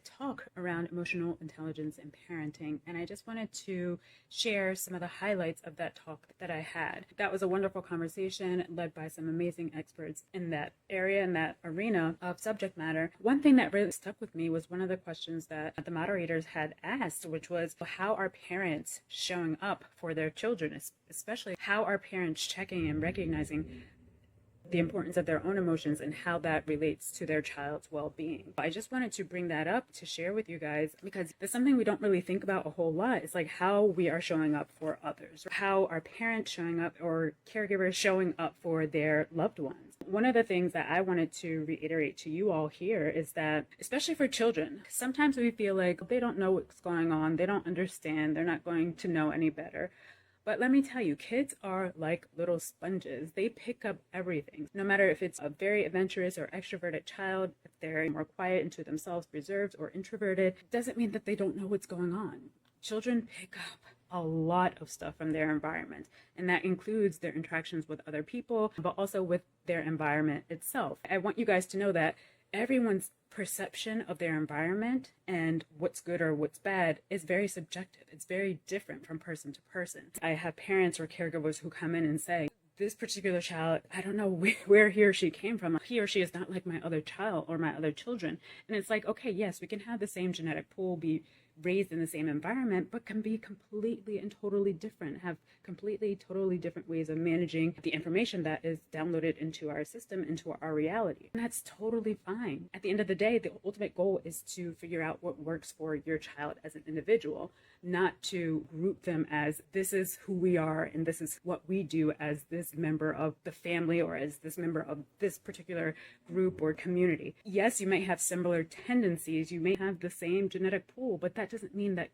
talk around emotional intelligence and parenting, and I just wanted to share some of the highlights of that talk that I had. That was a wonderful conversation led by some amazing experts in that area, in that arena of subject matter. One thing that really stuck with me was one of the questions that the moderators had asked, which was, how are parents showing up for their children, especially how are parents checking and recognizing the importance of their own emotions and how that relates to their child's well-being. I just wanted to bring that up to share with you guys because it's something we don't really think about a whole lot. It's like how we are showing up for others, how are parents showing up or caregivers showing up for their loved ones. One of the things that I wanted to reiterate to you all here is that, especially for children, sometimes we feel like they don't know what's going on, they don't understand, they're not going to know any better. But let me tell you, kids are like little sponges. They pick up everything. No matter if it's a very adventurous or extroverted child, if they're more quiet and to themselves, reserved or introverted, it doesn't mean that they don't know what's going on. Children pick up a lot of stuff from their environment, and that includes their interactions with other people, but also with their environment itself. I want you guys to know that everyone's perception of their environment and what's good or what's bad is very subjective. It's very different from person to person. I have parents or caregivers who come in and say, this particular child, I don't know where he or she came from. He or she is not like my other child or my other children. And it's like, okay, yes, we can have the same genetic pool, be raised in the same environment, but can be completely and totally different, have completely, totally different ways of managing the information that is downloaded into our system, into our reality. And that's totally fine. At the end of the day, the ultimate goal is to figure out what works for your child as an individual, not to group them as this is who we are and this is what we do as this member of the family or as this member of this particular group or community. Yes, you might have similar tendencies, you may have the same genetic pool, but that doesn't mean that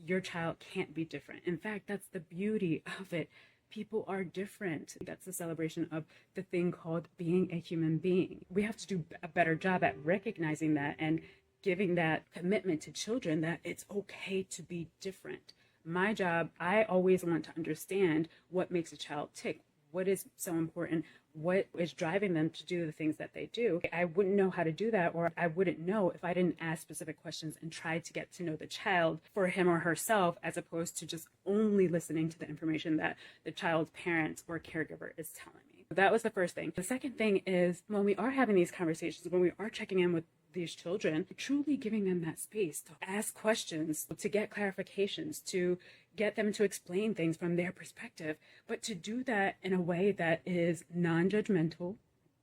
your child can't be different. In fact, that's the beauty of it. People are different. That's the celebration of the thing called being a human being. We have to do a better job at recognizing that and giving that commitment to children that it's okay to be different. My job, I always want to understand what makes a child tick. What is so important? What is driving them to do the things that they do? I wouldn't know how to do that, or I wouldn't know if I didn't ask specific questions and try to get to know the child for him or herself, as opposed to just only listening to the information that the child's parents or caregiver is telling me. That was the first thing. The second thing is, when we are having these conversations, when we are checking in with these children, truly giving them that space to ask questions, to get clarifications, to get them to explain things from their perspective, but to do that in a way that is non-judgmental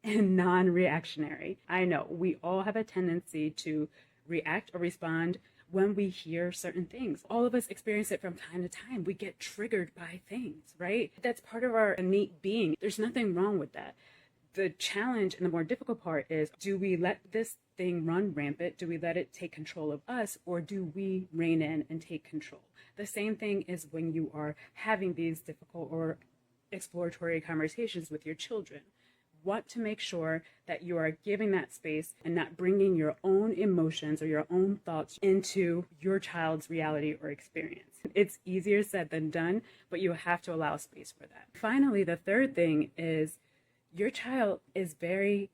and non-reactionary. I know we all have a tendency to react or respond when we hear certain things. All of us experience it from time to time. We get triggered by things, right? That's part of our innate being. There's nothing wrong with that. The challenge and the more difficult part is, do we let this thing run rampant? Do we let it take control of us, or do we rein in and take control? The same thing is when you are having these difficult or exploratory conversations with your children. Want to make sure that you are giving that space and not bringing your own emotions or your own thoughts into your child's reality or experience. It's easier said than done, but you have to allow space for that. Finally, the third thing is, your child is very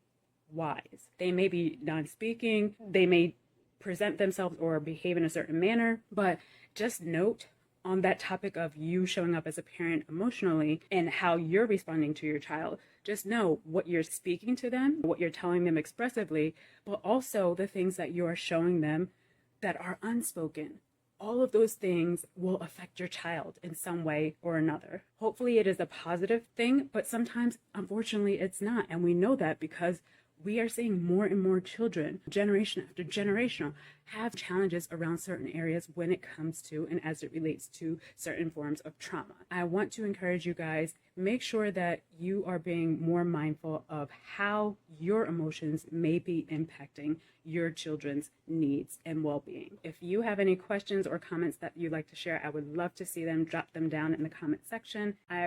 wise. They may be non-speaking, they may present themselves or behave in a certain manner, but just note on that topic of you showing up as a parent emotionally and how you're responding to your child, just know what you're speaking to them, what you're telling them expressively, but also the things that you are showing them that are unspoken. All of those things will affect your child in some way or another. Hopefully it is a positive thing, but sometimes, unfortunately, it's not. And we know that because we are seeing more and more children, generation after generation, have challenges around certain areas when it comes to and as it relates to certain forms of trauma. I want to encourage you guys, make sure that you are being more mindful of how your emotions may be impacting your children's needs and well-being. If you have any questions or comments that you'd like to share, I would love to see them. Drop them down in the comment section. I